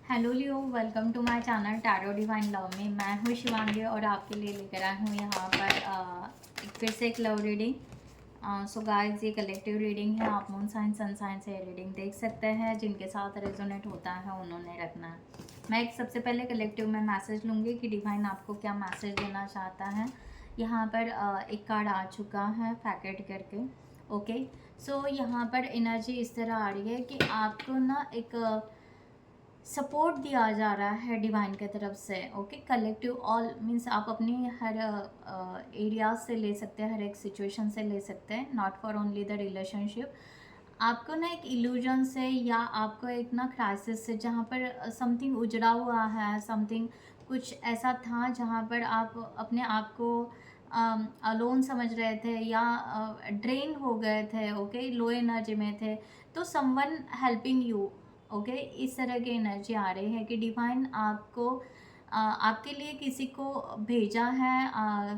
Hello Leo, welcome to my channel tarot divine love में। मैं हूँ शिवांगी और आपके लिए लेकर आई हूँ यहाँ पर फिर से एक लव रीडिंग। सो गाइस, ये कलेक्टिव रीडिंग है। आप मून साइन सन साइन से रीडिंग देख सकते हैं। जिनके साथ रेजोनेट होता है उन्होंने रखना है। मैं एक सबसे पहले कलेक्टिव में मैसेज लूँगी कि डिवाइन आपको क्या मैसेज देना चाहता है। यहाँ पर एक कार्ड आ चुका है फैकेट करके। ओके, सो यहाँ पर एनर्जी इस तरह आ रही है कि आपको ना एक सपोर्ट दिया जा रहा है डिवाइन की तरफ से। ओके, कलेक्टिव ऑल मीन्स आप अपनी हर एरियाज से ले सकते हैं, हर एक सिचुएशन से ले सकते हैं, not for only the relationship. आपको ना एक इल्यूजन से या आपको एक ना क्राइसिस से, जहाँ पर समथिंग उजड़ा हुआ है, समथिंग कुछ ऐसा था जहाँ पर आप अपने आप को अलोन समझ रहे थे या ड्रेन हो गए थे। ओके, लो एनर्जी में थे, तो समवन हेल्पिंग यू। ओके, इस तरह की एनर्जी आ रही है कि डिवाइन आपको आपके लिए किसी को भेजा है।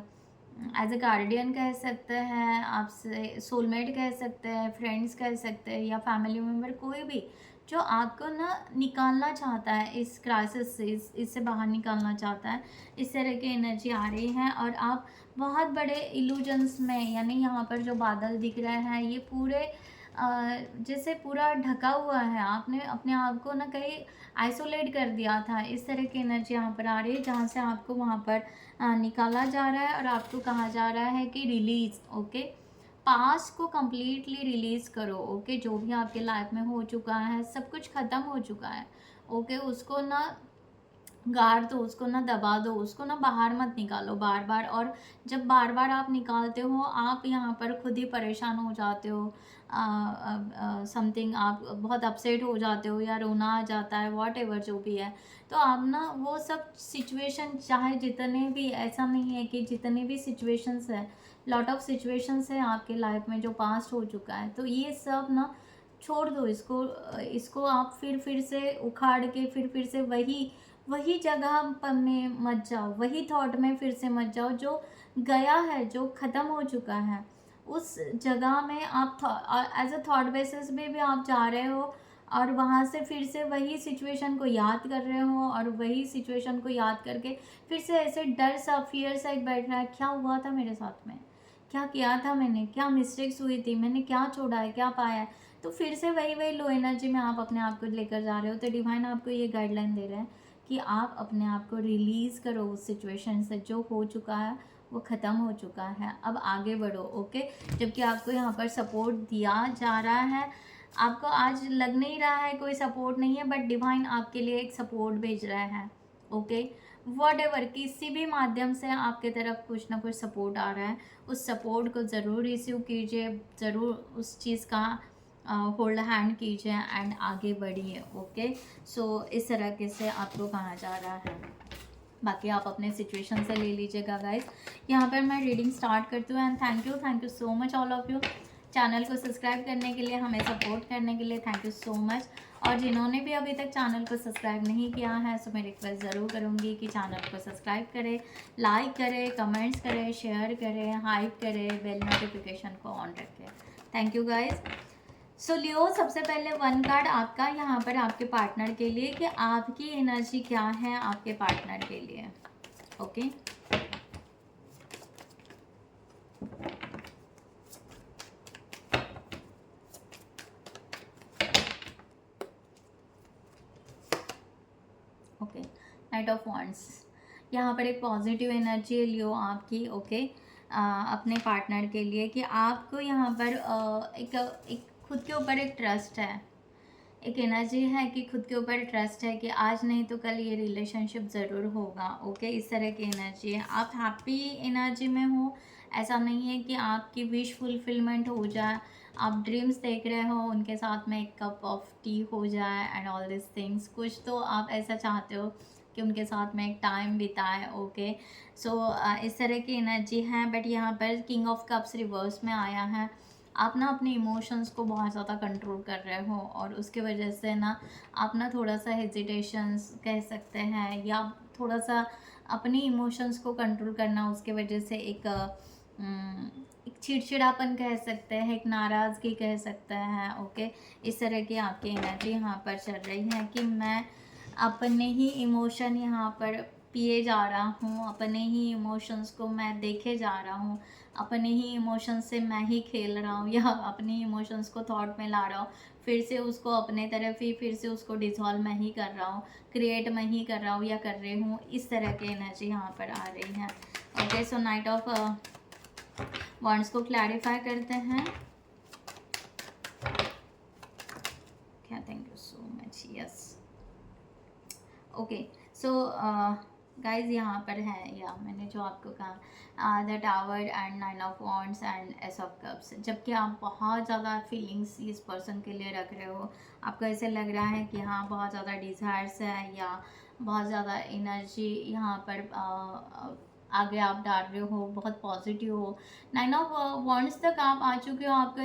एज अ गार्डियन कह सकते हैं, आपसे सोलमेट कह सकते हैं, फ्रेंड्स कह सकते हैं या फैमिली मेम्बर, कोई भी जो आपको ना निकालना चाहता है इस क्राइसिस से, इससे बाहर निकालना चाहता है। इस तरह की एनर्जी आ रही है और आप बहुत बड़े इल्यूजन्स में, यानी यहाँ पर जो बादल दिख रहे हैं ये पूरे जैसे पूरा ढका हुआ है। आपने अपने आप को ना कहीं आइसोलेट कर दिया था। इस तरह की एनर्जी यहाँ पर आ रही है जहाँ से आपको वहाँ पर निकाला जा रहा है और आपको कहा जा रहा है कि रिलीज। ओके, पास्ट को कम्प्लीटली रिलीज करो। ओके, जो भी आपके लाइफ में हो चुका है, सब कुछ ख़त्म हो चुका है। ओके, उसको ना गाड़ दो, उसको ना दबा दो, उसको ना बाहर मत निकालो बार बार। और जब बार बार आप निकालते हो, आप यहाँ पर खुद ही परेशान हो जाते हो। समथिंग आप बहुत अपसेट हो जाते हो या रोना आ जाता है, वॉट एवर जो भी है। तो आप ना वो सब सिचुएशन, चाहे जितने भी, ऐसा नहीं है कि जितने भी सिचुएशंस है, लॉट ऑफ सिचुएशंस है आपके लाइफ में जो पास्ट हो चुका है, तो ये सब ना छोड़ दो। इसको आप फिर से उखाड़ के फिर से वही वही जगह पर में मत जाओ, वही थॉट में फिर से मत जाओ जो गया है, जो ख़त्म हो चुका है। उस जगह में आप एज अ थॉट बेसिस में भी आप जा रहे हो और वहाँ से फिर से वही सिचुएशन को याद कर रहे हो और वही सिचुएशन को याद करके फिर से ऐसे डर सा, फियर सा एक बैठ रहा है। क्या हुआ था मेरे साथ में, क्या किया था मैंने, क्या मिस्टेक्स हुई थी, मैंने क्या छोड़ा है, क्या पाया है। तो फिर से वही वही लो एनर्जी में आप अपने आप को लेकर जा रहे हो। तो डिवाइन आपको ये गाइडलाइन दे रहे हैं कि आप अपने आप को रिलीज़ करो उस सिचुएशन से। जो हो चुका है वो ख़त्म हो चुका है, अब आगे बढ़ो। ओके, जबकि आपको यहाँ पर सपोर्ट दिया जा रहा है। आपको आज लग नहीं रहा है कोई सपोर्ट नहीं है, बट डिवाइन आपके लिए एक सपोर्ट भेज रहा है। ओके, वॉट एवर, किसी भी माध्यम से आपके तरफ कुछ ना कुछ सपोर्ट आ रहा है। उस सपोर्ट को ज़रूर रिसीव कीजिए, ज़रूर उस चीज़ का होल्ड हैंड कीजिए एंड आगे बढ़िए। ओके, सो इस तरह के से आपको कहा जा रहा है। बाकी आप अपने सिचुएशन से ले लीजिएगा गाइस। यहाँ पर मैं रीडिंग स्टार्ट करती हूँ and thank you so much all of you. Channel को सब्सक्राइब करने के लिए, हमें सपोर्ट करने के लिए थैंक यू सो मच। और जिन्होंने भी अभी तक चैनल को सब्सक्राइब नहीं किया है, सो मैं रिक्वेस्ट ज़रूर करूँगी कि चैनल को सब्सक्राइब करें, लाइक करें, कमेंट्स करें, शेयर करें, हाइप करें, बेल नोटिफिकेशन को ऑन रखें। Thank you guys. So Leo, सबसे पहले वन कार्ड आपका यहाँ पर आपके पार्टनर के लिए कि आपकी एनर्जी क्या है आपके पार्टनर के लिए। Okay, okay, night of wands. यहाँ पर एक पॉजिटिव एनर्जी है लियो आपकी। ओके, अपने पार्टनर के लिए कि आपको यहाँ पर एक खुद के ऊपर एक ट्रस्ट है, एक एनर्जी है कि खुद के ऊपर ट्रस्ट है कि आज नहीं तो कल ये रिलेशनशिप ज़रूर होगा। ओके, इस तरह की एनर्जी है। आप हैप्पी एनर्जी में हो, ऐसा नहीं है कि आपकी विश फुलफिलमेंट हो जाए। आप ड्रीम्स देख रहे हो, उनके साथ में एक कप ऑफ टी हो जाए एंड ऑल दिस थिंग्स। कुछ तो आप ऐसा चाहते हो कि उनके साथ में एक टाइम बिताए। ओके, सो इस तरह की एनर्जी है। बट यहाँ पर किंग ऑफ कप्स रिवर्स में आया है। आप ना अपने इमोशंस को बहुत ज़्यादा कंट्रोल कर रहे हो और उसके वजह से ना आप ना थोड़ा सा हेजिटेशंस कह सकते हैं या थोड़ा सा अपनी इमोशंस को कंट्रोल करना, उसके वजह से एक चिड़चिड़ापन कह सकते हैं, एक नाराज़गी कह सकते हैं। ओके, इस तरह की आपकी एनर्जी यहाँ पर चल रही है कि मैं अपने ही इमोशन यहाँ पर पिए जा रहा हूँ, अपने ही इमोशंस को मैं देखे जा रहा हूँ, अपने ही इमोशंस से मैं ही खेल रहा हूँ, या अपने इमोशंस को थॉट में ला रहा हूँ, फिर से उसको अपने तरफ ही फिर से उसको डिसॉल्व मैं ही कर रहा हूँ, क्रिएट मैं ही कर रहा हूँ या कर रही हूँ। इस तरह की एनर्जी यहाँ पर आ रही है। Okay, so night of wands को क्लैरिफाई करते हैं क्या। Thank you so much. Yes, okay, so guys यहाँ पर है, या मैंने जो आपको कहा the tower and 9 of wands and S of cups. जबकि आप बहुत ज़्यादा फीलिंग्स इस पर्सन के लिए रख रहे हो, आपको ऐसे लग रहा है कि हाँ बहुत ज़्यादा डिज़ायर्स है या बहुत ज़्यादा एनर्जी यहाँ पर आगे आप डाल रहे हो, बहुत पॉजिटिव हो। 9 ऑफ वॉन्ड्स तक आप आ चुके हो, आपको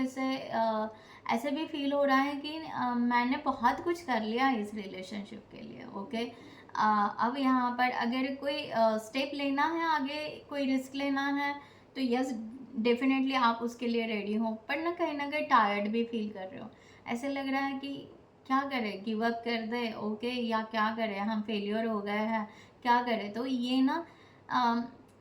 ऐसे भी फील हो रहा है कि मैंने बहुत कुछ कर लिया इस रिलेशनशिप के लिए। ओके, अब यहाँ पर अगर कोई स्टेप लेना है, आगे कोई रिस्क लेना है, तो यस डेफिनेटली आप उसके लिए रेडी हो, पर ना कहीं टायर्ड भी फील कर रहे हो। ऐसे लग रहा है कि क्या करें, गिव अप कर दे, ओके, या क्या करें, हम फेलियर हो गए हैं, क्या करें। तो ये ना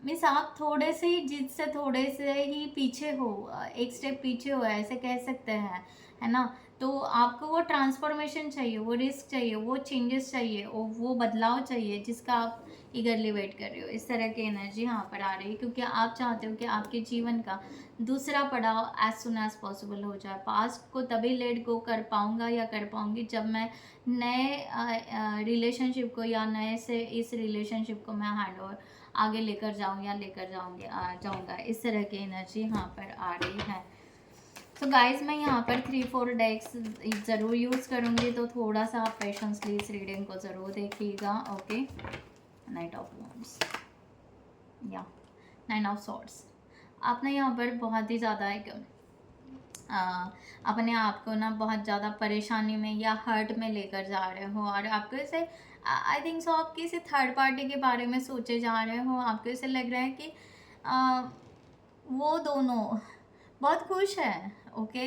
मीन्स आप थोड़े से ही जिद से थोड़े से ही पीछे हो, एक स्टेप पीछे हो, ऐसे कह सकते हैं, है ना। तो आपको वो ट्रांसफॉर्मेशन चाहिए, वो रिस्क चाहिए, वो चेंजेस चाहिए, वो बदलाव चाहिए जिसका आप ईगरली वेट कर रहे हो। इस तरह की एनर्जी यहाँ पर आ रही है, क्योंकि आप चाहते हो कि आपके जीवन का दूसरा पड़ाव एज सुन एज पॉसिबल हो जाए। पास्ट को तभी लेट गो कर पाऊँगा या कर पाऊँगी जब मैं नए रिलेशनशिप को या नए से इस रिलेशनशिप को मैं हैंड ओवर आगे लेकर जाऊँ या लेकर जाऊँगा। इस तरह की एनर्जी यहाँ पर आ रही है। तो गाइज मैं यहाँ पर 3-4 डेक्स ज़रूर यूज़ करूँगी, तो थोड़ा सा आप पेशेंसली इस रीडिंग को ज़रूर देखिएगा। ओके, नाइट ऑफ वॉन्ड्स या 9 ऑफ सॉर्ड्स। आपने यहाँ पर बहुत ही ज़्यादा एक अपने आप को ना बहुत ज़्यादा परेशानी में या हर्ट में लेकर जा रहे हो, और आपको ऐसे आई थिंक सो आप किसी थर्ड पार्टी के बारे में सोचे जा रहे हो। आपको ऐसे लग रहा है कि वो दोनों बहुत खुश हैं, ओके,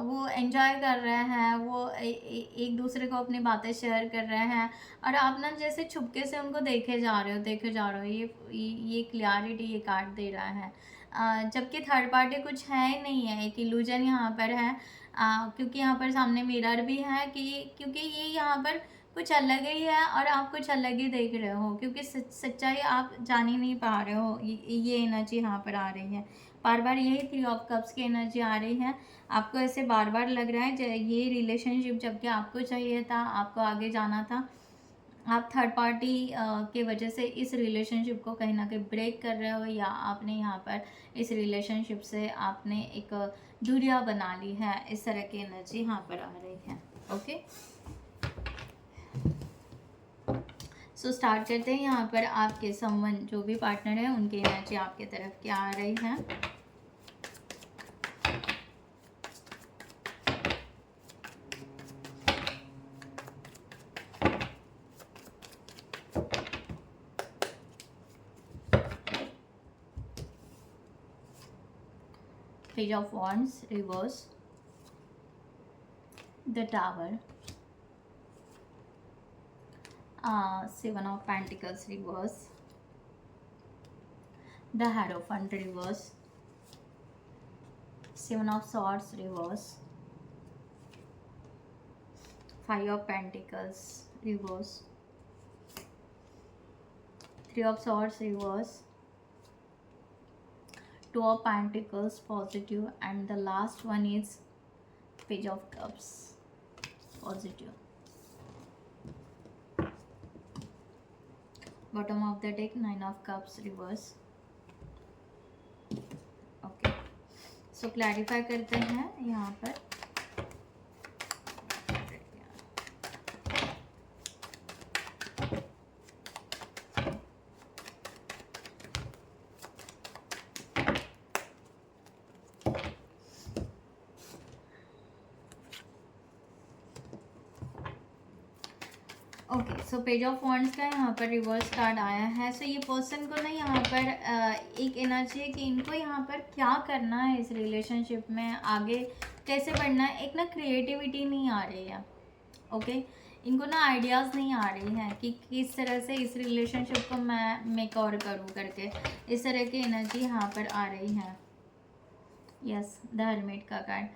वो एंजॉय कर रहे हैं, वो एक दूसरे को अपनी बातें शेयर कर रहे हैं, और आप ना जैसे छुपके से उनको देखे जा रहे हो। ये क्लियरिटी ये कार्ड दे रहा है। जबकि थर्ड पार्टी कुछ है ही नहीं है, एक इल्यूजन यहाँ पर है, क्योंकि यहाँ पर सामने मिरर भी है कि क्योंकि ये यहाँ पर कुछ अलग ही है और आप कुछ अलग ही देख रहे हो, क्योंकि सच्चाई आप जान ही नहीं पा रहे हो। ये एनर्जी यहाँ पर आ रही है, बार बार यही 3 ऑफ कप्स की एनर्जी आ रही है। आपको ऐसे बार बार लग रहा है ये रिलेशनशिप जबकि आपको चाहिए था, आपको आगे जाना था, आप थर्ड पार्टी के वजह से इस रिलेशनशिप को कहीं ना कहीं ब्रेक कर रहे हो, या आपने यहाँ पर इस रिलेशनशिप से आपने एक दूरियां बना ली है। इस तरह की एनर्जी यहाँ पर आ रही है। ओके, सो स्टार्ट करते हैं। यहाँ पर आपके समवन जो भी पार्टनर है उनकी एनर्जी आपके तरफ क्या आ रही है। Page of Wands reverse, the Tower, 7 of Pentacles reverse, the Hierophant reverse, 7 of Swords reverse, 5 of Pentacles reverse, 3 of Swords reverse, 2 of Pentacles positive, and the last one is Page of Cups positive. Bottom of the deck 9 of Cups reverse. Okay, so clarify करते हैं यहाँ पर। Okay, so page of wands का यहाँ पर reverse card आया है। सो ये पर्सन को ना यहाँ पर एक एनर्जी है कि इनको यहाँ पर क्या करना है, इस रिलेशनशिप में आगे कैसे बढ़ना है। एक ना क्रिएटिविटी नहीं आ रही है, ओके, इनको ना आइडियाज़ नहीं आ रही हैं कि किस तरह से इस रिलेशनशिप को मैं मेक और करूँ करके, इस तरह की एनर्जी यहाँ पर आ रही है। यस, द हर्मिट का कार्ड,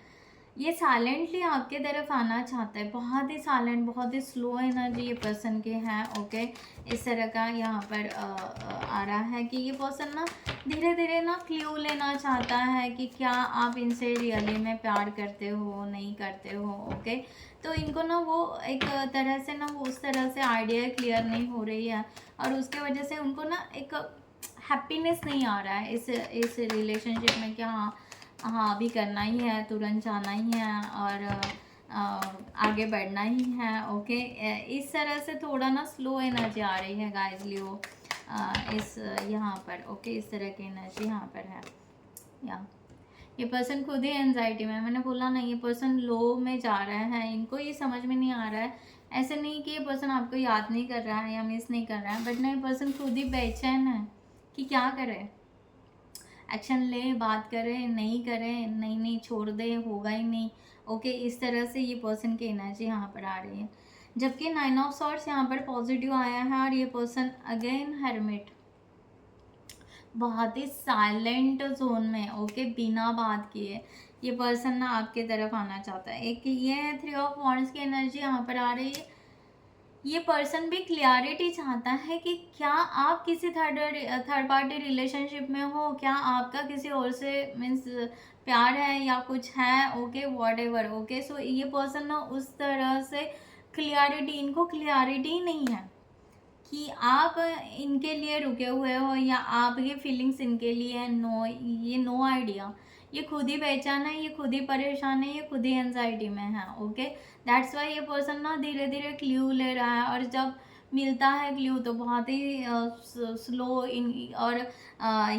ये साइलेंटली आपके तरफ आना चाहता है, बहुत ही साइलेंट, बहुत ही स्लो एनर्जी ये पर्सन के हैं। ओके, इस तरह का यहाँ पर आ रहा है कि ये पर्सन ना धीरे धीरे ना क्ल्यू लेना चाहता है कि क्या आप इनसे रियली में प्यार करते हो नहीं करते हो। ओके, तो इनको ना वो एक तरह से ना वो उस तरह से आइडिया क्लियर नहीं हो रही है, और उसके वजह से उनको ना एक हैप्पीनेस नहीं आ रहा है इस रिलेशनशिप में कि हाँ अभी करना ही है, तुरंत जाना ही है और आगे बढ़ना ही है। ओके, इस तरह से थोड़ा ना स्लो एनर्जी आ रही है गाइस लियो इस यहाँ पर। ओके, इस तरह की एनर्जी यहाँ पर है। या ये पर्सन खुद ही एनजाइटी में, मैंने बोला ना ये पर्सन लो में जा रहा है, इनको ये समझ में नहीं आ रहा है। ऐसे नहीं कि ये पर्सन आपको याद नहीं कर रहा है या मिस नहीं कर रहा है, बट ना ये पर्सन खुद ही बेचैन है कि क्या करे, एक्शन ले, बात करें नहीं करें, नहीं नहीं छोड़ दे, होगा ही नहीं। ओके, इस तरह से ये पर्सन की एनर्जी यहाँ पर आ रही है, जबकि 9 ऑफ सॉर्ड्स यहाँ पर पॉजिटिव आया है, और ये पर्सन अगेन हर्मिट, बहुत ही साइलेंट जोन में। ओके, बिना बात किए ये पर्सन ना आपके तरफ आना चाहता है। एक ये है 3 ऑफ वॉन्ड्स की एनर्जी यहाँ पर आ रही है, ये पर्सन भी क्लियरिटी चाहता है कि क्या आप किसी थर्ड पार्टी रिलेशनशिप में हो, क्या आपका किसी और से मीन्स प्यार है या कुछ है। Okay, what ever. ओके, सो ये पर्सन ना उस तरह से क्लियरिटी, इनको क्लियरिटी नहीं है कि आप इनके लिए रुके हुए हो या आपकी फीलिंग्स इनके लिए है। नो, ये नो आइडिया, ये खुद ही पहचान है, ये खुद ही परेशान है, ये खुद ही एंजाइटी में है। ओके, दैट्स वाई ये पर्सन ना धीरे धीरे क्ल्यू ले रहा है, और जब मिलता है क्ल्यू तो बहुत ही स्लो इन, और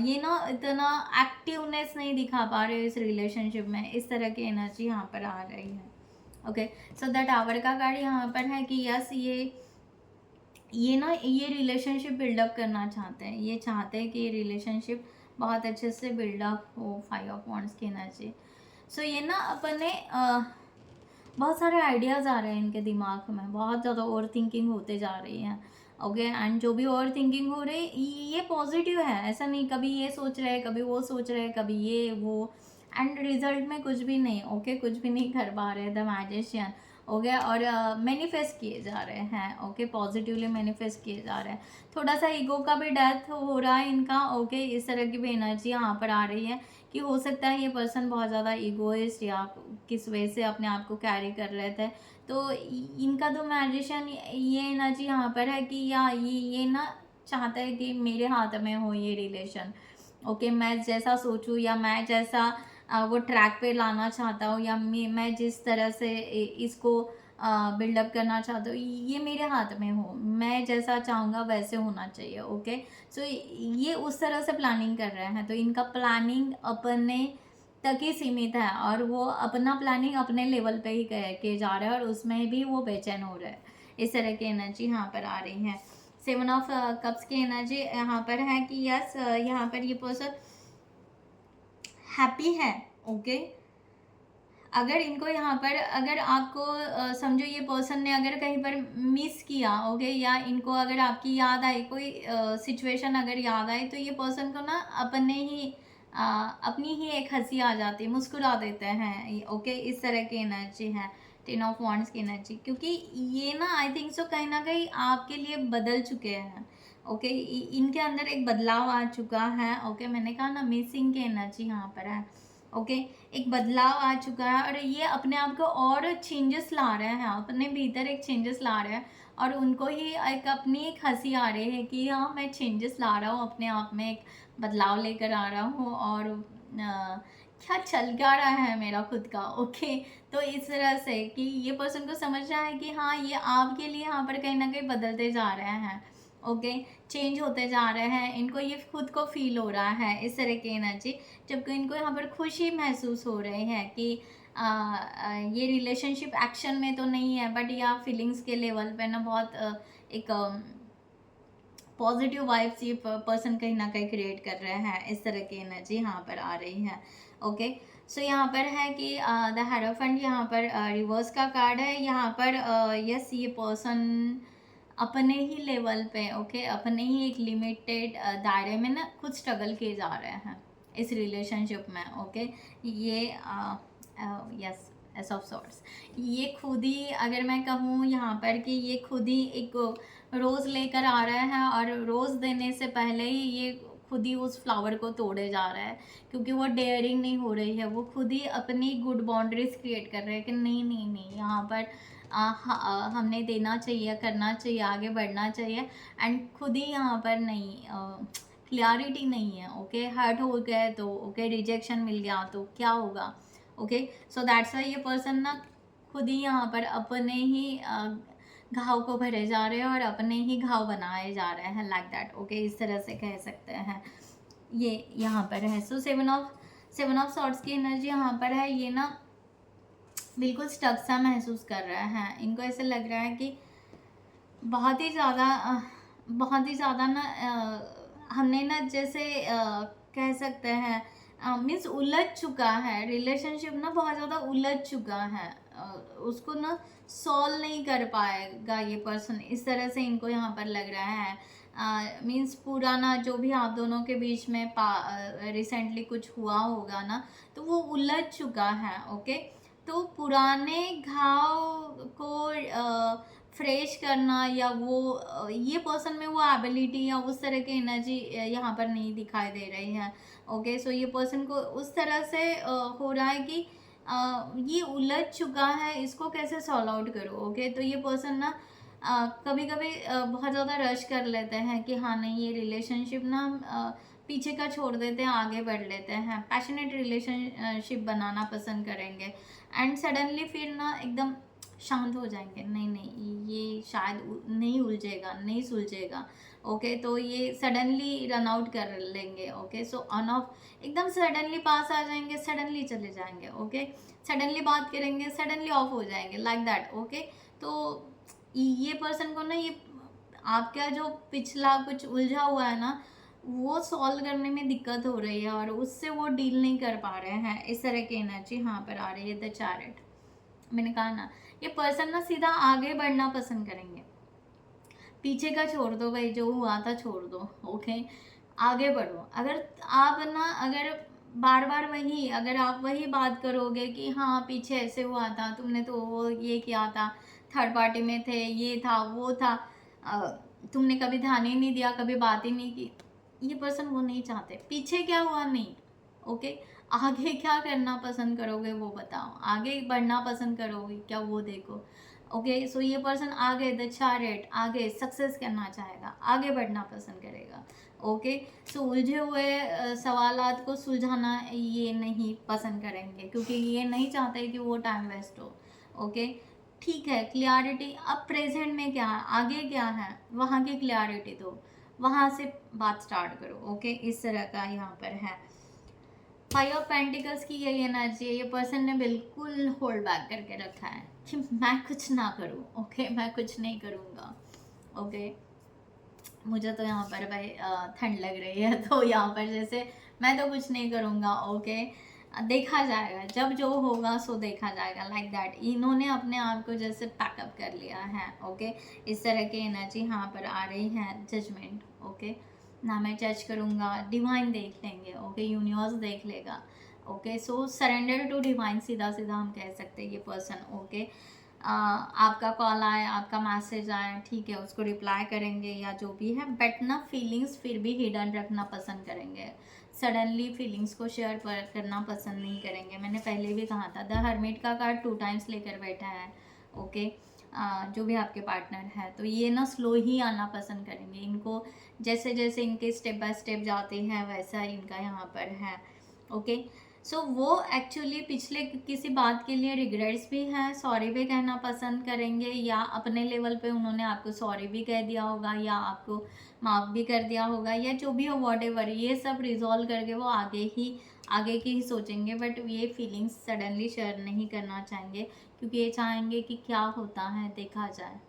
ये ना इतना एक्टिवनेस नहीं दिखा पा रहे इस रिलेशनशिप में, इस तरह की एनर्जी यहाँ पर आ रही है। ओके, सो द टावर का कार्ड यहाँ पर है कि यस ये ना ये रिलेशनशिप बिल्डअप करना चाहते हैं, ये चाहते हैं कि ये रिलेशनशिप बहुत अच्छे से बिल्डअप हो। 5 ऑफ वॉन्ड्स की एनर्जी, सो ये ना अपने बहुत सारे आइडियाज़ आ रहे हैं इनके दिमाग में, बहुत ज़्यादा ओवर थिंकिंग होते जा रही है। ओके, एंड जो भी ओवर थिंकिंग हो रही ये पॉजिटिव है, ऐसा नहीं कभी ये सोच रहे कभी वो सोच रहे कभी ये वो, एंड रिजल्ट में कुछ भी नहीं। ओके, कुछ भी नहीं कर पा रहे, द मैजिशियन। ओके, और मैनिफेस्ट किए जा रहे हैं। ओके, पॉजिटिवली मैनिफेस्ट किए जा रहे हैं, थोड़ा सा ईगो का भी डेथ हो रहा है इनका। ओके, इस तरह की भी एनर्जी यहाँ पर आ रही है कि हो सकता है ये पर्सन बहुत ज़्यादा ईगोइस्ट या किस वजह से अपने आप को कैरी कर रहे थे, तो इनका तो मैजिशियन ये एनर्जी यहाँ पर है कि या ये ना चाहता है कि मेरे हाथ में हो ये रिलेशन। ओके, मैं जैसा सोचूं या मैं जैसा वो ट्रैक पे लाना चाहता हूँ, या मैं जिस तरह से इसको बिल्डअप करना चाहता हूँ, ये मेरे हाथ में हो, मैं जैसा चाहूँगा वैसे होना चाहिए। ओके, सो ये उस तरह से प्लानिंग कर रहे हैं, तो इनका प्लानिंग अपने तक ही सीमित है, और वो अपना प्लानिंग अपने लेवल पे ही किए जा रहे हैं, और उसमें भी वो बेचैन हो रहे हैं। इस तरह की एनर्जी यहाँ पर आ रही है। 7 ऑफ कप्स की एनर्जी यहाँ पर है कि यस यहाँ पर ये पर्सन हैप्पी है। ओके, अगर इनको यहाँ पर अगर आपको समझो ये पर्सन ने अगर कहीं पर मिस किया, ओके, या इनको अगर आपकी याद आई, कोई सिचुएशन अगर याद आई, तो ये पर्सन को ना अपनी ही एक हंसी आ जाती है, मुस्कुरा देते हैं। ओके, इस तरह की एनर्जी है 10 ऑफ वॉन्ड्स की एनर्जी, क्योंकि ये ना आई थिंक सो कहीं ना कहीं आपके लिए बदल चुके हैं। ओके, इनके अंदर एक बदलाव आ चुका है। ओके, मैंने कहा ना मिसिंग की एनर्जी यहाँ पर है। ओके, एक बदलाव आ चुका है, और ये अपने आप को और चेंजेस ला रहे हैं, अपने भीतर एक चेंजेस ला रहे हैं, और उनको ही एक अपनी एक हंसी आ रही है कि हाँ मैं चेंजेस ला रहा हूँ, अपने आप में एक बदलाव लेकर आ रहा हूँ, और क्या चल क्या रहा है मेरा खुद का। ओके, तो इस तरह से कि ये पर्सन को समझ रहा है कि हाँ ये आपके लिए यहाँ पर कहीं ना कहीं बदलते जा रहे हैं। ओके, चेंज होते जा रहे हैं, इनको ये खुद को फील हो रहा है, इस तरह की एनर्जी, जबकि इनको यहाँ पर खुशी महसूस हो रही है कि ये रिलेशनशिप एक्शन में तो नहीं है, बट या फीलिंग्स के लेवल पे ना बहुत एक पॉजिटिव वाइब्स ये पर्सन कहीं ना कहीं क्रिएट कर रहे हैं। इस तरह की एनर्जी यहाँ पर आ रही है। ओके, सो यहाँ पर है कि द हेरोफेंट यहाँ पर रिवर्स का कार्ड है। यहाँ पर यस ये पर्सन अपने ही लेवल पे ओके अपने ही एक लिमिटेड दायरे में ना खुद स्ट्रगल किए जा रहे हैं इस रिलेशनशिप में ओके। ये यस एस ऑफ सॉर्ट्स ये खुद ही अगर मैं कहूँ यहाँ पर कि ये खुद ही एक रोज़ लेकर आ रहे हैं और रोज़ देने से पहले ही ये खुद ही उस फ्लावर को तोड़े जा रहा है क्योंकि वो डेयरिंग नहीं हो रही है। वो खुद ही अपनी गुड बाउंड्रीज क्रिएट कर रहे हैं कि नहीं नहीं नहीं यहाँ पर हमने देना चाहिए करना चाहिए आगे बढ़ना चाहिए एंड खुद ही यहाँ पर नहीं क्लियरिटी नहीं है ओके। हर्ट हो गए तो ओके रिजेक्शन मिल गया तो क्या होगा ओके। सो दैट्स वाई ये पर्सन ना खुद ही यहाँ पर अपने ही घाव को भरे जा रहे हैं और अपने ही घाव बनाए जा रहे हैं लाइक दैट ओके। इस तरह से कह सकते हैं ये यहाँ पर है। सो सेवन ऑफ सॉर्ट्स की एनर्जी यहाँ पर है। ये ना बिल्कुल स्टक सा महसूस कर रहे हैं। इनको ऐसे लग रहा है कि बहुत ही ज़्यादा ना हमने ना जैसे कह सकते हैं मीन्स उलझ चुका है रिलेशनशिप ना बहुत ज़्यादा उलझ चुका है। उसको ना सॉल्व नहीं कर पाएगा ये पर्सन इस तरह से इनको यहाँ पर लग रहा है। मीन्स पुराना जो भी आप दोनों के बीच में रिसेंटली कुछ हुआ होगा ना तो वो उलझ चुका है ओके। तो पुराने घाव को फ्रेश करना या वो ये पर्सन में वो एबिलिटी या उस तरह की एनर्जी यहाँ पर नहीं दिखाई दे रही है ओके। सो ये पर्सन को उस तरह से हो रहा है कि ये उलझ चुका है इसको कैसे सॉल्व आउट करो ओके। तो ये पर्सन ना कभी कभी बहुत ज़्यादा रश कर लेते हैं कि हाँ नहीं ये रिलेशनशिप ना पीछे का छोड़ देते हैं आगे बढ़ लेते हैं पैशनेट रिलेशनशिप बनाना पसंद करेंगे एंड सडनली फिर ना एकदम शांत हो जाएंगे नहीं नहीं ये शायद नहीं उलझेगा नहीं सुलझेगा ओके। तो ये सडनली रन आउट कर लेंगे ओके। सो ऑन ऑफ एकदम सडनली पास आ जाएंगे सडनली चले जाएंगे ओके। सडनली बात करेंगे सडनली ऑफ हो जाएंगे लाइक दैट ओके। तो ये पर्सन को ना ये आपका जो पिछला कुछ उलझा हुआ है ना वो सॉल्व करने में दिक्कत हो रही है और उससे वो डील नहीं कर पा रहे हैं। इस तरह की एनर्जी यहाँ पर आ रही है द चैरिट। मैंने कहा ना ये पर्सन ना सीधा आगे बढ़ना पसंद करेंगे। पीछे का छोड़ दो भाई जो हुआ था छोड़ दो ओके आगे बढ़ो। अगर बार बार अगर आप वही बात करोगे कि हाँ पीछे ऐसे हुआ था तुमने तो वो ये किया था थर्ड पार्टी में थे ये था वो था तुमने कभी ध्यान ही नहीं दिया कभी बात ही नहीं की। ये पर्सन वो नहीं चाहते। पीछे क्या हुआ नहीं ओके आगे क्या करना पसंद करोगे वो बताओ। आगे बढ़ना पसंद करोगे क्या वो देखो ओके। सो ये पर्सन आगे द चैरिट आगे सक्सेस करना चाहेगा आगे बढ़ना पसंद करेगा ओके। सो उलझे हुए सवालात को सुलझाना ये नहीं पसंद करेंगे क्योंकि ये नहीं चाहते कि वो टाइम वेस्ट हो ओके। ठीक है क्लियरिटी अब प्रेजेंट में क्या है आगे क्या है वहाँ की क्लियरिटी दो वहाँ से बात स्टार्ट करो ओके। इस तरह का यहाँ पर है। फाइव ऑफ पेंटिकल्स की यही एनर्जी है। ये पर्सन ने बिल्कुल होल्ड बैक करके रखा है कि मैं कुछ ना करूँ ओके मैं कुछ नहीं करूँगा ओके। मुझे तो यहाँ पर भाई ठंड लग रही है तो यहाँ पर जैसे मैं तो कुछ नहीं करूँगा ओके देखा जाएगा जब जो होगा सो देखा जाएगा लाइक दैट। इन्होंने अपने आप को जैसे पैकअप कर लिया है ओके। इस तरह की एनर्जी यहाँ पर आ रही है। जजमेंट ओके ना मैं जज करूँगा डिवाइन देख लेंगे ओके यूनिवर्स देख लेगा okay. So surrender to divine सीधा सीधा हम कह सकते हैं ये पर्सन ओके। आपका कॉल आए आपका मैसेज आए ठीक है उसको रिप्लाई करेंगे या जो भी है बट ना फीलिंग्स फिर भी हिडन रखना पसंद करेंगे। सडनली फीलिंग्स को शेयर करना पसंद नहीं करेंगे। मैंने पहले भी कहा था द हर्मिट का कार्ड 2 टाइम्स लेकर बैठा है ओके। जो भी आपके पार्टनर है तो ये ना स्लो ही आना पसंद करेंगे। इनको जैसे जैसे इनके स्टेप बाय स्टेप जाते हैं वैसा इनका यहाँ पर है ओके। सो वो एक्चुअली पिछले किसी बात के लिए रिग्रेट्स भी हैं सॉरी भी कहना पसंद करेंगे या अपने लेवल पे उन्होंने आपको सॉरी भी कह दिया होगा या आपको माफ़ भी कर दिया होगा या जो भी हो वॉट एवर ये सब रिजॉल्व करके वो आगे की ही सोचेंगे बट ये फीलिंग्स सडनली शेयर नहीं करना चाहेंगे क्योंकि ये चाहेंगे कि क्या होता है देखा जाए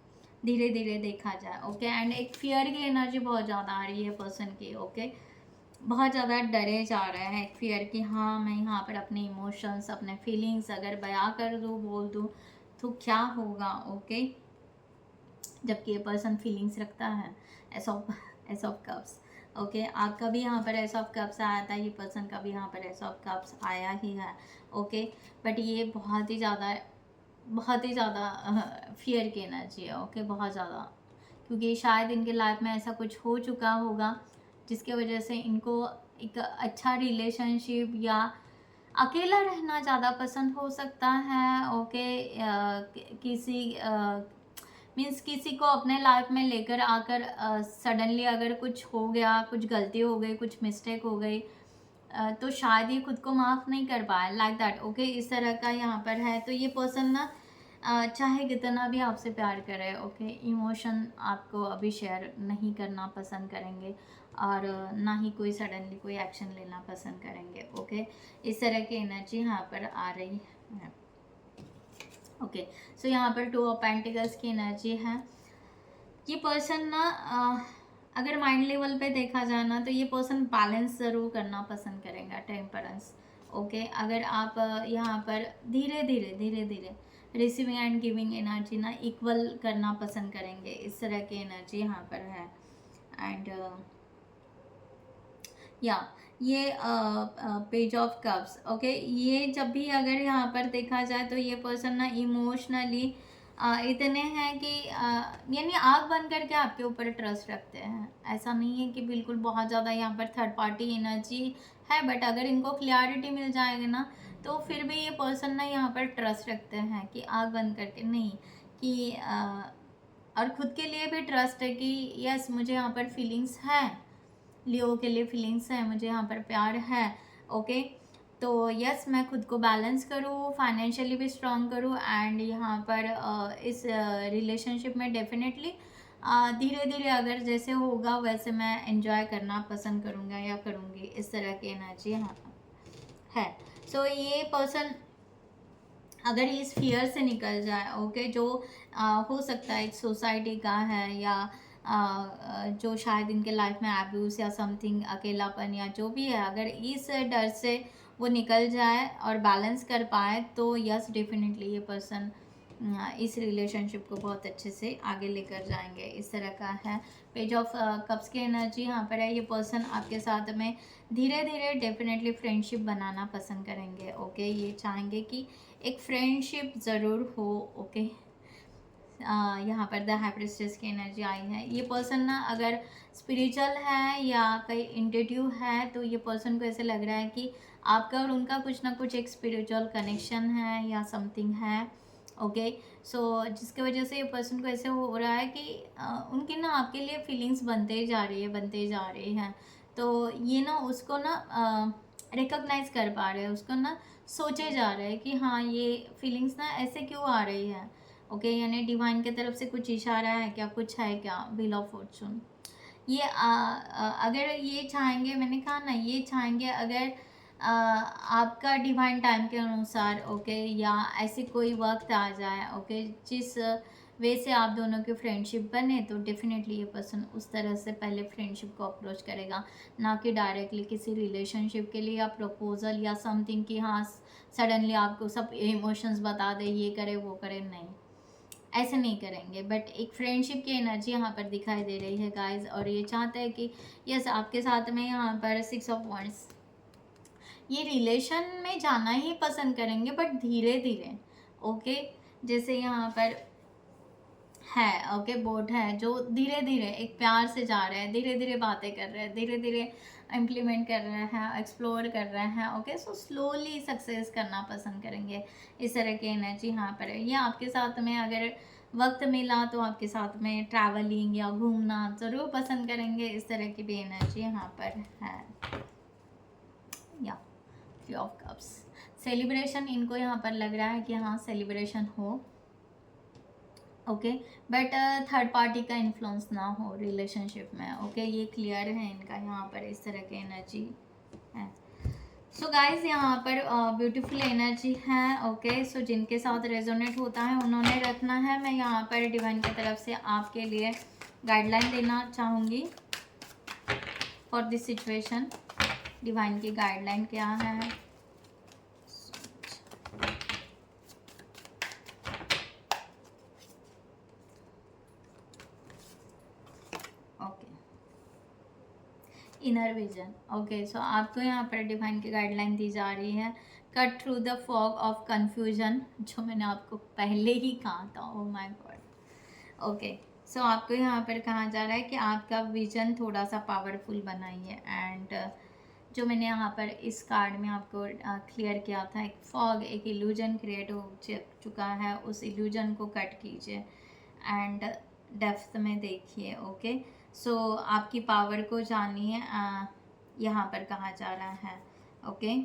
धीरे धीरे देखा जाए ओके। एंड एक फियर की एनर्जी बहुत ज़्यादा आ रही है पर्सन की ओके। बहुत ज़्यादा डरे जा रहे हैं, एक फियर कि हाँ मैं यहाँ पर अपने इमोशंस, अपने फीलिंग्स अगर बयां कर दूँ, बोल दूँ तो क्या होगा। ओके, जबकि ये पर्सन फीलिंग्स रखता है। S of cups. ओके, आपका भी यहाँ पर एस ऑफ कप्स आया था, ये पर्सन का भी यहाँ पर एस ऑफ कप्स आया ही है। ओके, बट ये बहुत ही ज़्यादा फियर की एनर्जी है। ओके, बहुत ज़्यादा, क्योंकि शायद इनके लाइफ में ऐसा कुछ हो चुका होगा जिसके वजह से इनको एक अच्छा रिलेशनशिप या अकेला रहना ज़्यादा पसंद हो सकता है। ओके, किसी मीन्स किसी को अपने लाइफ में लेकर आकर सडनली अगर कुछ हो गया, कुछ गलती हो गई, कुछ मिस्टेक हो गई, तो शायद ये खुद को माफ़ नहीं कर पाए, लाइक दैट। ओके, इस तरह का यहाँ पर है। तो ये पर्सन ना चाहे कितना भी आपसे प्यार करे, ओके, इमोशन आपको अभी शेयर नहीं करना पसंद करेंगे और ना ही कोई सडनली कोई एक्शन लेना पसंद करेंगे। ओके, इस तरह की एनर्जी यहाँ पर आ रही है। ओके, सो यहाँ पर 2 ऑफ पेंटिकल्स की एनर्जी है। ये पर्सन ना अगर माइंड लेवल पे देखा जाए ना, तो ये पर्सन बैलेंस ज़रूर करना पसंद करेगा, टेम्परेंस। ओके, अगर आप यहाँ पर धीरे धीरे रिसीविंग एंड गिविंग एनर्जी ना इक्वल करना पसंद करेंगे, इस तरह की एनर्जी यहाँ पर है। एंड या ये पेज ऑफ कप्स। ओके, ये जब भी अगर यहाँ पर देखा जाए तो ये पर्सन ना इमोशनली इतने हैं कि यानी आँख बंद करके आपके ऊपर ट्रस्ट रखते हैं। ऐसा नहीं है कि बिल्कुल बहुत ज़्यादा यहाँ पर थर्ड पार्टी एनर्जी है, बट अगर इनको क्लियरिटी मिल जाएगी ना, तो फिर भी ये पर्सन ना यहाँ पर ट्रस्ट रखते हैं कि आँख बंद करके नहीं, कि और ख़ुद के लिए भी ट्रस्ट है कि यस मुझे यहाँ पर फीलिंग्स हैं, लियो के लिए फीलिंग्स है, मुझे यहाँ पर प्यार है। ओके, तो यस मैं खुद को बैलेंस करूँ, फाइनेंशियली भी स्ट्रांग करूँ, एंड यहाँ पर इस रिलेशनशिप में डेफिनेटली धीरे धीरे अगर जैसे होगा वैसे मैं एंजॉय करना पसंद करूँगा या करूँगी, इस तरह की एनर्जी यहाँ है। सो ये पर्सन अगर इस फियर से निकल जाए, ओके, जो हो सकता है एक सोसाइटी का है या जो शायद इनके लाइफ में एब्यूज़ या समथिंग, अकेलापन या जो भी है, अगर इस डर से वो निकल जाए और बैलेंस कर पाए, तो यस डेफिनेटली ये पर्सन इस रिलेशनशिप को बहुत अच्छे से आगे लेकर जाएंगे, इस तरह का है। पेज ऑफ कप्स की एनर्जी यहाँ पर है। ये पर्सन आपके साथ में धीरे धीरे डेफिनेटली फ्रेंडशिप बनाना पसंद करेंगे। ओके, ये चाहेंगे कि एक फ्रेंडशिप ज़रूर हो। ओके, यहाँ पर द हाई प्रिस्टेस की एनर्जी आई है। ये पर्सन ना अगर स्पिरिचुअल है या कहीं इंट्यूटिव है, तो ये पर्सन को ऐसे लग रहा है कि आपका और उनका कुछ ना कुछ एक स्पिरिचुअल कनेक्शन है या समथिंग है। ओके, सो जिसकी वजह से ये पर्सन को ऐसे हो रहा है कि उनकी ना आपके लिए फीलिंग्स बनते जा रही हैं। तो ये ना उसको ना रिकॉग्नाइज कर पा रहे हैं, उसको ना सोचे जा रहे हैं कि हाँ ये फीलिंग्स ना ऐसे क्यों आ रही है। ओके, यानी डिवाइन की तरफ से कुछ इशारा है क्या, कुछ है क्या, व्हील ऑफ फॉर्चून। ये अगर ये चाहेंगे, मैंने कहा ना, ये चाहेंगे अगर आपका डिवाइन टाइम के अनुसार, ओके, या ऐसे कोई वक्त आ जाए, ओके, जिस वे से आप दोनों की फ्रेंडशिप बने, तो डेफिनेटली ये पर्सन उस तरह से पहले फ्रेंडशिप को अप्रोच करेगा, ना कि डायरेक्टली किसी रिलेशनशिप के लिए या प्रपोजल या समथिंग कि हाँ सडनली आपको सब इमोशंस बता दे, ये करे वो करे, नहीं, ऐसे नहीं करेंगे। बट एक फ्रेंडशिप की एनर्जी यहाँ पर दिखाई दे रही है गाइज, और ये चाहते हैं कि यस आपके साथ में यहाँ पर 6 ऑफ वॉन्ड्स, ये रिलेशन में जाना ही पसंद करेंगे, बट धीरे धीरे। ओके, जैसे यहाँ पर है, ओके, बोट है जो धीरे धीरे एक प्यार से जा रहे हैं, धीरे धीरे बातें कर रहे हैं, धीरे धीरे इम्प्लीमेंट कर रहे हैं, एक्सप्लोर कर रहे हैं। ओके, सो स्लोली सक्सेस करना पसंद करेंगे, इस तरह की एनर्जी यहाँ पर है। ये आपके साथ में अगर वक्त मिला तो आपके साथ में ट्रैवलिंग या घूमना ज़रूर पसंद करेंगे, इस तरह की भी एनर्जी यहाँ पर है। या थ्री ऑफ कप्स, सेलिब्रेशन इनको यहाँ पर लग रहा है कि हाँ सेलिब्रेशन हो। ओके, बट थर्ड पार्टी का इन्फ्लुएंस ना हो रिलेशनशिप में। ओके, ये क्लियर है इनका यहाँ पर, इस तरह की एनर्जी है। सो गाइज यहाँ पर ब्यूटीफुल एनर्जी है। ओके, सो जिनके साथ रेजोनेट होता है उन्होंने रखना है। मैं यहाँ पर डिवाइन की तरफ से आपके लिए गाइडलाइन देना चाहूँगी फॉर दिस सिचुएशन। डिवाइन की गाइडलाइन क्या है। Okay, inner vision. ओके, सो आपको यहाँ पर डिवाइन की गाइडलाइन दी जा रही है, cut through the fog of confusion, जो मैंने आपको पहले ही कहा था। Oh my God. ओके, सो आपको यहाँ पर कहा जा रहा है कि आपका विजन थोड़ा सा पावरफुल बनाइए। एंड जो मैंने यहाँ पर इस कार्ड में आपको क्लियर किया था, एक फॉग, एक इल्यूजन क्रिएट हो चुका है, उस इल्यूजन को कट कीजिए एंड डेप्थ में देखिए। ओके, सो आपकी पावर को जानिए, यहाँ पर कहा जा रहा है। Okay,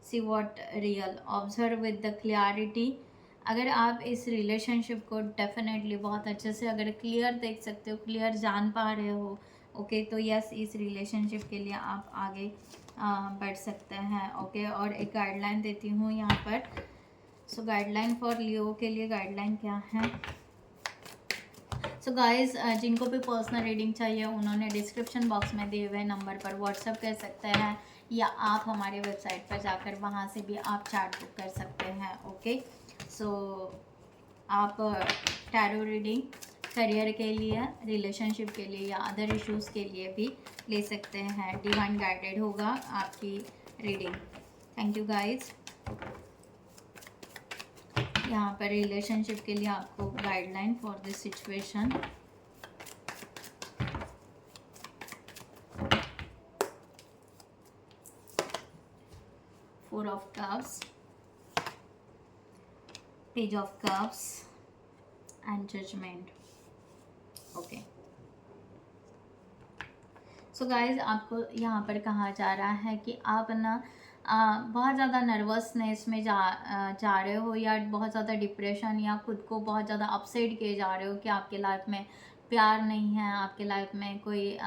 see what real, observe with the clarity. अगर आप इस रिलेशनशिप को डेफिनेटली बहुत अच्छे से अगर क्लियर देख सकते हो, क्लियर जान पा रहे हो, ओके, तो यस, इस रिलेशनशिप के लिए आप आगे बढ़ सकते हैं। ओके, और एक गाइडलाइन देती हूँ यहाँ पर। सो गाइडलाइन फॉर लियो के लिए गाइडलाइन क्या है। सो गाइस, जिनको भी पर्सनल रीडिंग चाहिए उन्होंने डिस्क्रिप्शन बॉक्स में दिए हुए नंबर पर व्हाट्सअप कर सकते हैं, या आप हमारे वेबसाइट पर जाकर वहाँ से भी आप चार्ट बुक कर सकते हैं। ओके, सो आप टैरो रीडिंग करियर के लिए, रिलेशनशिप के लिए या अदर इश्यूज़ के लिए भी ले सकते हैं। डिवाइन गाइडेड होगा आपकी रीडिंग। Thank you guys. यहाँ पर रिलेशनशिप के लिए आपको guideline for this situation. Four of cups, page of cups and judgement. Okay, so guys, आपको यहाँ पर कहा जा रहा है कि आप ना बहुत ज़्यादा नर्वसनेस में जा रहे हो, या बहुत ज़्यादा डिप्रेशन, या खुद को बहुत ज़्यादा अपसेट किए जा रहे हो कि आपके लाइफ में प्यार नहीं है, आपके लाइफ में कोई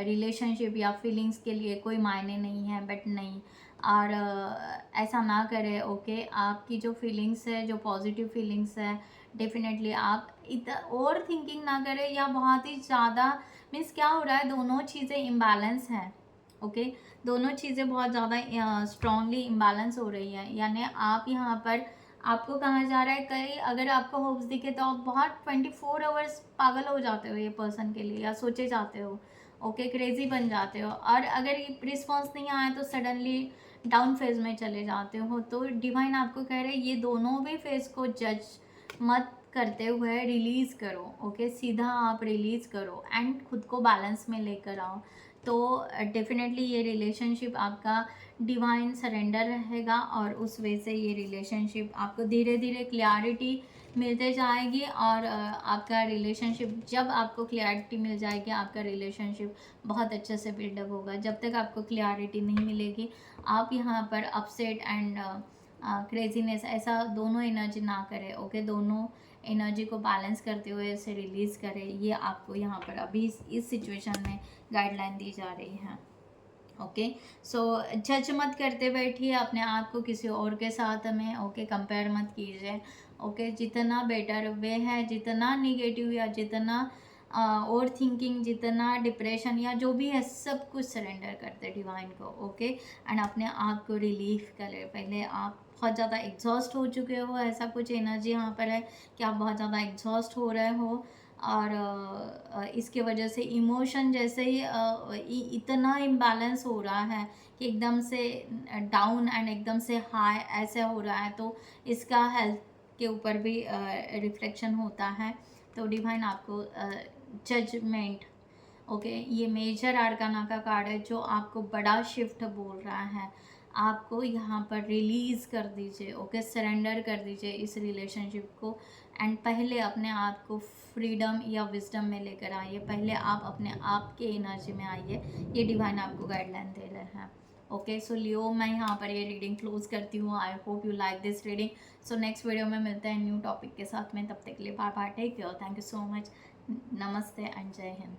रिलेशनशिप या फीलिंग्स के लिए कोई मायने नहीं है। बट नहीं, और ऐसा ना करें। ओके, आपकी जो फीलिंग्स है, जो पॉजिटिव फीलिंग्स है, डेफिनेटली आप ओवर थिंकिंग ना करें, या बहुत ही ज़्यादा मीन्स क्या हो रहा है, दोनों चीज़ें इम्बैलेंस हैं। ओके, दोनों चीज़ें बहुत ज़्यादा स्ट्रांगली इम्बैलेंस हो रही है। यानी आप यहाँ पर, आपको कहा जा रहा है, कहीं अगर आपको होप्स दिखे तो आप बहुत 24 आवर्स पागल हो जाते हो ये पर्सन के लिए, या सोचे जाते हो। ओके, क्रेजी बन जाते हो, और अगर ये रिस्पॉन्स नहीं आया तो सडनली डाउन फेज में चले जाते हो। तो डिवाइन आपको कह रहे हैं ये दोनों भी फेज को जज मत करते हुए रिलीज़ करो। ओके, सीधा आप रिलीज़ करो एंड खुद को बैलेंस में लेकर आओ। तो डेफिनेटली ये रिलेशनशिप आपका डिवाइन सरेंडर रहेगा, और उस वे से ये रिलेशनशिप आपको धीरे धीरे क्लैरिटी मिलते जाएगी। और आपका रिलेशनशिप, जब आपको क्लैरिटी मिल जाएगी, आपका रिलेशनशिप बहुत अच्छे से बिल्डअप होगा। जब तक आपको क्लैरिटी नहीं मिलेगी, आप यहाँ पर अपसेट एंड क्रेजीनेस, ऐसा दोनों एनर्जी ना करें। ओके, दोनों एनर्जी को बैलेंस करते हुए इसे रिलीज़ करें। ये आपको यहाँ पर अभी इस सिचुएशन में गाइडलाइन दी जा रही है। ओके, सो जज मत करते बैठिए अपने आप को किसी और के साथ में। ओके, कंपेयर मत कीजिए। ओके, जितना बेटर वे है, जितना निगेटिव या जितना ओवर थिंकिंग, जितना डिप्रेशन या जो भी है, सब कुछ सरेंडर करते डिवाइन को। ओके, एंड अपने आप को रिलीफ करें। पहले आप बहुत ज़्यादा एग्जॉस्ट हो चुके हो, ऐसा कुछ एनर्जी यहाँ पर है कि आप बहुत ज़्यादा एग्जॉस्ट हो रहे हो, और इसके वजह से इमोशन जैसे ही इतना इम्बैलेंस हो रहा है कि एकदम से डाउन एंड एकदम से हाई ऐसे हो रहा है, तो इसका हेल्थ के ऊपर भी रिफ्लेक्शन होता है। तो डिवाइन आपको जजमेंट, ओके, ये मेजर आर्काना का कार्ड है जो आपको बड़ा शिफ्ट बोल रहा है। आपको यहाँ पर रिलीज़ कर दीजिए। ओके, सरेंडर कर दीजिए इस रिलेशनशिप को, एंड पहले अपने आप को फ्रीडम या विजडम में लेकर आइए। पहले आप अपने आप के एनर्जी में आइए। ये डिवाइन आपको गाइडलाइन दे रहे हैं। ओके, सो लियो, मैं यहाँ पर ये रीडिंग क्लोज करती हूँ। I hope you like this reading. So next video में मिलते हैं न्यू टॉपिक के साथ में। तब तक के लिए bye bye, take care, thank you so much, नमस्ते एंड जय हिंद।